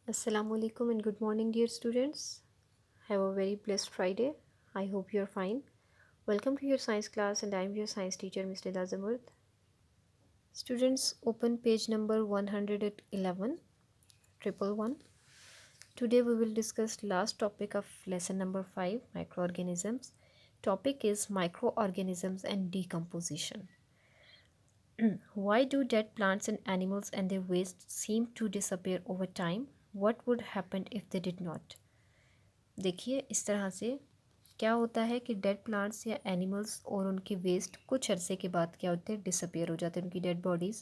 Assalamu alaikum and good morning, dear students. Have a very blessed Friday. I hope you are fine. Welcome to your science class, and I am your science teacher, Ms. Nida Zamurd. Students, open page number 111, triple one. Today we will discuss last topic of lesson number 5, microorganisms. Topic is microorganisms and decomposition. Why do dead plants and animals and their waste seem to disappear over time? What would happen if they did not? देखिए इस तरह से क्या होता है कि dead plants या animals और उनके वेस्ट कुछ अरसे के बाद क्या होते हैं, डिसअपियर हो जाते हैं। उनकी डेड बॉडीज़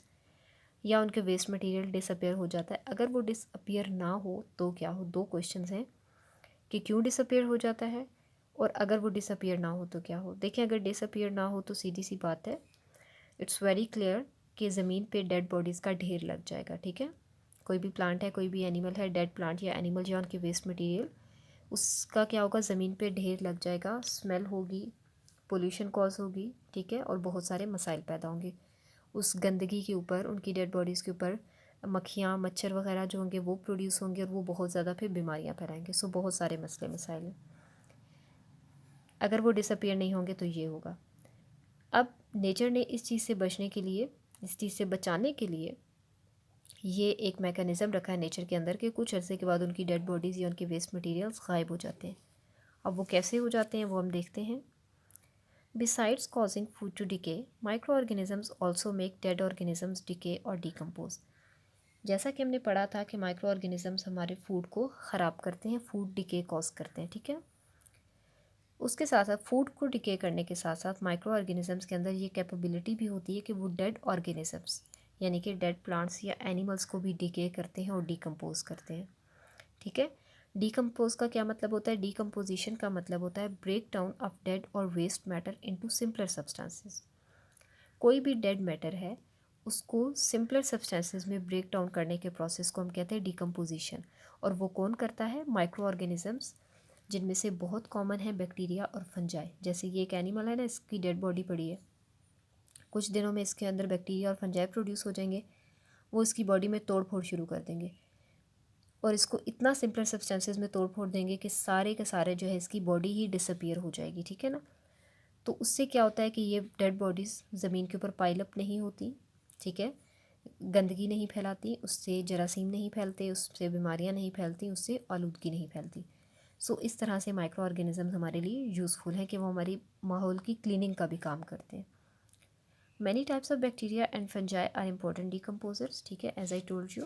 या उनके वेस्ट मटेरियल डिसअपियर हो जाता है। अगर वो डिसअपियर ना हो तो क्या हो, दो क्वेश्चंस हैं कि क्यों डिसअपियर हो जाता है और अगर वो डिसअपियर ना हो तो क्या हो। देखिए अगर डिसअपियर ना हो तो सीधी सी बात है, इट्स वेरी क्लियर कि ज़मीन पे डेड बॉडीज़ का ढेर लग जाएगा। ठीक है, कोई भी प्लांट है, कोई भी एनिमल है, डेड प्लांट या एनिमल या उनके वेस्ट मटेरियल, उसका क्या होगा, ज़मीन पे ढेर लग जाएगा, स्मेल होगी, पोल्यूशन कॉज होगी। ठीक है, और बहुत सारे मसाइल पैदा होंगे उस गंदगी के ऊपर, उनकी डेड बॉडीज़ के ऊपर मक्खियाँ मच्छर वगैरह जो होंगे वो प्रोड्यूस होंगे और वो बहुत ज़्यादा फिर बीमारियाँ फैलाएंगे। सो बहुत सारे मसले मसाइल हैं। अगर वो डिसअपियर नहीं होंगे तो ये होगा। अब नेचर ने इस चीज़ से बचने के लिए, इस चीज़ से बचाने के लिए ये एक मैकेनिज़्म रखा है नेचर के अंदर कि कुछ अरसे के बाद उनकी डेड बॉडीज़ या उनके वेस्ट मटेरियल्स गायब हो जाते हैं। अब वो कैसे हो जाते हैं वो हम देखते हैं। Besides causing food to decay, microorganisms also make dead organisms decay or decompose. जैसा कि हमने पढ़ा था कि माइक्रो ऑर्गेनिजम्स हमारे फूड को ख़राब करते हैं, फूड डिके कॉज करते हैं। ठीक है, उसके साथ साथ फूड को डिके करने के साथ साथ माइक्रो ऑर्गेनिजम्स के अंदर ये कैपेबिलिटी भी होती है कि वो डेड ऑर्गेनिजम्स यानी कि डेड प्लांट्स या एनिमल्स को भी डिके करते हैं और डिकम्पोज करते हैं। ठीक है, डिकम्पोज का क्या मतलब होता है? डिकम्पोजिशन का मतलब होता है ब्रेक डाउन ऑफ डेड और waste matter into simpler substances. कोई भी डेड मैटर है उसको सिंपलर सब्सटेंसेस में ब्रेक डाउन करने के प्रोसेस को हम कहते हैं डिकम्पोजिशन। और वो कौन करता है? माइक्रो ऑर्गेनिजम्स, जिनमें से बहुत कॉमन है बैक्टीरिया और फंजाई। जैसे ये एक एनिमल है ना, इसकी डेड बॉडी पड़ी है, कुछ दिनों में इसके अंदर बैक्टीरिया और फंजाई प्रोड्यूस हो जाएंगे, वो इसकी बॉडी में तोड़ फोड़ शुरू कर देंगे और इसको इतना सिंपलर सब्सटेंसेस में तोड़ फोड़ देंगे कि सारे के सारे जो है इसकी बॉडी ही डिसअपियर हो जाएगी। ठीक है ना, तो उससे क्या होता है कि ये डेड बॉडीज़ ज़मीन के ऊपर पाइल अप नहीं होती। ठीक है, गंदगी नहीं फैलाती, उससे जरासीम नहीं फैलते, उससे बीमारियां नहीं फैलती, उससे आलूदगी नहीं फैलती। सो इस तरह से माइक्रो ऑर्गेनिज़म्स हमारे लिए यूज़फुल हैं कि वो हमारी माहौल की क्लीनिंग का भी काम करते हैं। Many types of bacteria and fungi are important decomposers. ठीक है, एज आई टोल्ड यू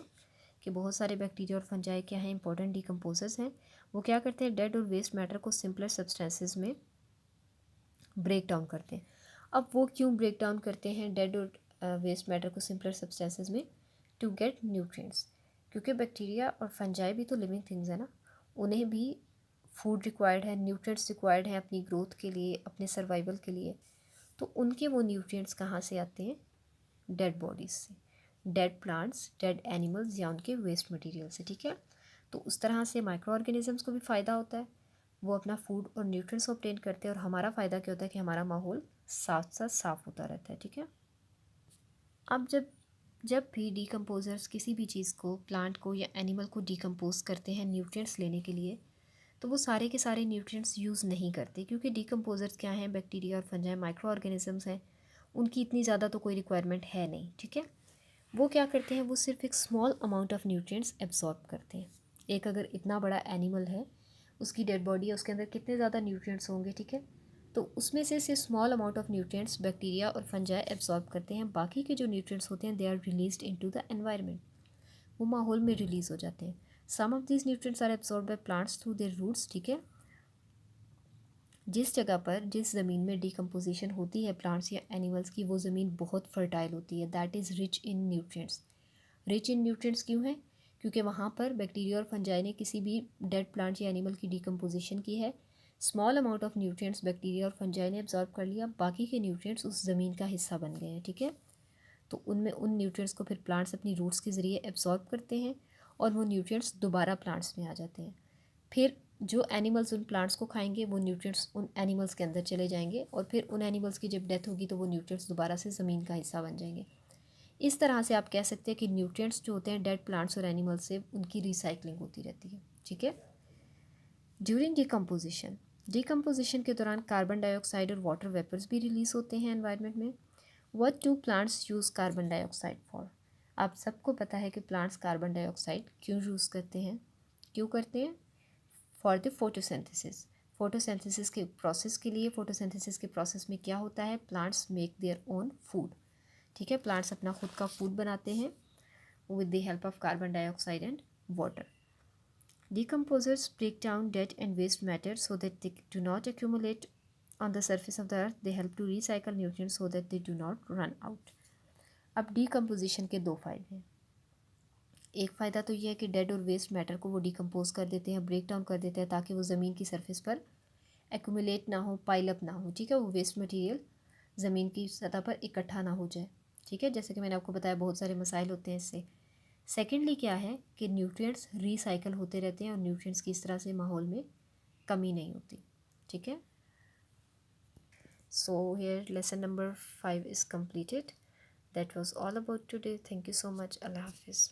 कि बहुत सारे बैक्टीरिया और फंजाई क्या हैं, इंपॉर्टेंट डिकम्पोजर्स हैं। वो क्या करते हैं? डेड और वेस्ट मैटर को सिंपलर सब्सटेंसेस में ब्रेक डाउन करते हैं। अब वो क्यों ब्रेक डाउन करते हैं डेड और वेस्ट मैटर को सिंपलर सब्सटेंसेस में? To get nutrients. क्योंकि बैक्टीरिया और फंजाई भी तो लिविंग थिंग्स है ना, उन्हें भी फूड रिक्वायर्ड है, न्यूट्रिएंट्स रिक्वायर्ड है अपनी ग्रोथ के लिए, अपने सर्वाइवल के लिए। तो उनके वो न्यूट्रिएंट्स कहाँ से आते हैं? डेड बॉडीज़ से, डेड प्लांट्स, डेड एनिमल्स या उनके वेस्ट मटेरियल से। ठीक है, तो उस तरह से माइक्रो ऑर्गेनिजम्स को भी फ़ायदा होता है, वो अपना फूड और न्यूट्रिएंट्स ऑब्टेन करते हैं और हमारा फ़ायदा क्या होता है कि हमारा माहौल साथ साथ साफ़ होता रहता है। ठीक है, अब जब जब भी डिकम्पोजर्स किसी भी चीज़ को, प्लांट को या एनिमल को डिकम्पोज करते हैं न्यूट्रिएंट्स लेने के लिए, तो वो सारे के सारे न्यूट्रिएंट्स यूज़ नहीं करते, क्योंकि डिकम्पोजर्स क्या हैं? बैक्टीरिया और फंजाई माइक्रो ऑर्गेनिजम्स हैं, उनकी इतनी ज़्यादा तो कोई रिक्वायरमेंट है नहीं। ठीक है, वो क्या करते हैं? वो सिर्फ एक small amount of nutrients absorb करते हैं। एक अगर इतना बड़ा एनिमल है, उसकी डेड बॉडी है, उसके अंदर कितने ज़्यादा न्यूट्रिएंट्स होंगे। ठीक है, तो उसमें से सिर्फ small amount of nutrients bacteria और फंजाई एब्जॉर्ब करते हैं। बाकी के जो न्यूट्रिएंट्स होते हैं they are released into the environment, वो माहौल में रिलीज़ हो जाते हैं। Some of these nutrients are absorb by plants through their roots. ठीक है, जिस जगह पर, जिस ज़मीन में डिकम्पोजिशन होती है प्लांट्स या एनिमल्स की, वो ज़मीन बहुत फर्टाइल होती है, that is rich in nutrients. Rich in nutrients क्यों है? क्योंकि वहाँ पर बैक्टीरिया और फंजाई ने किसी भी डेड प्लांट या एनिमल की डिकम्पोजिशन की है, small amount of nutrients bacteria और फंजाई ने एब्जॉर्ब कर लिया, बाकी के न्यूट्रिएंट्स उस ज़मीन का हिस्सा बन गए हैं। ठीक है, तो उनमें उन न्यूट्रिएंट्स को फिर प्लांट्स अपनी रूट्स के ज़रिए एब्जॉर्ब करते हैं और वो न्यूट्रिएंट्स दोबारा प्लांट्स में आ जाते हैं। फिर जो एनिमल्स उन प्लांट्स को खाएंगे वो न्यूट्रिएंट्स उन एनिमल्स के अंदर चले जाएंगे और फिर उन एनिमल्स की जब डेथ होगी तो वो न्यूट्रिएंट्स दोबारा से ज़मीन का हिस्सा बन जाएंगे। इस तरह से आप कह सकते हैं कि न्यूट्रिएंट्स जो होते हैं डेड प्लांट्स और एनिमल से उनकी रिसाइकलिंग होती रहती है। ठीक है। ड्यूरिंग डिकम्पोजिशन के दौरान कार्बन डाइऑक्साइड और वाटर वेपर्स भी रिलीज होते हैं एनवायरनमेंट में। What do plants use carbon dioxide for? आप सबको पता है कि प्लांट्स कार्बन डाइऑक्साइड क्यों यूज़ करते हैं, क्यों करते हैं? For the photosynthesis. फोटोसिंथेसिस के प्रोसेस के लिए, फोटोसिंथेसिस के प्रोसेस में क्या होता है, plants make their own food. ठीक है, प्लांट्स अपना खुद का फूड बनाते हैं with the help of carbon dioxide and water. Decomposers break down dead and waste matter so that they do not accumulate on the surface of the earth. They help to recycle nutrients so that they do not run out. अब decomposition के दो फ़ायदे हैं। एक फ़ायदा तो ये है कि डेड और वेस्ट मैटर को वो डिकम्पोज कर देते हैं, ब्रेक डाउन कर देते हैं, ताकि वो ज़मीन की सरफेस पर एक्यूमुलेट ना हो, पाइल अप ना हो। ठीक है, वो वेस्ट मटेरियल ज़मीन की सतह पर इकट्ठा ना हो जाए। ठीक है, जैसे कि मैंने आपको बताया बहुत सारे मसाइल होते हैं इससे। सेकेंडली क्या है कि न्यूट्रिएंट्स रिसाइकल होते रहते हैं और न्यूट्रिएंट्स की इस तरह से माहौल में कमी नहीं होती। ठीक है। So here lesson number 5 is completed. That was all about today. Thank you so much. Allah Hafiz.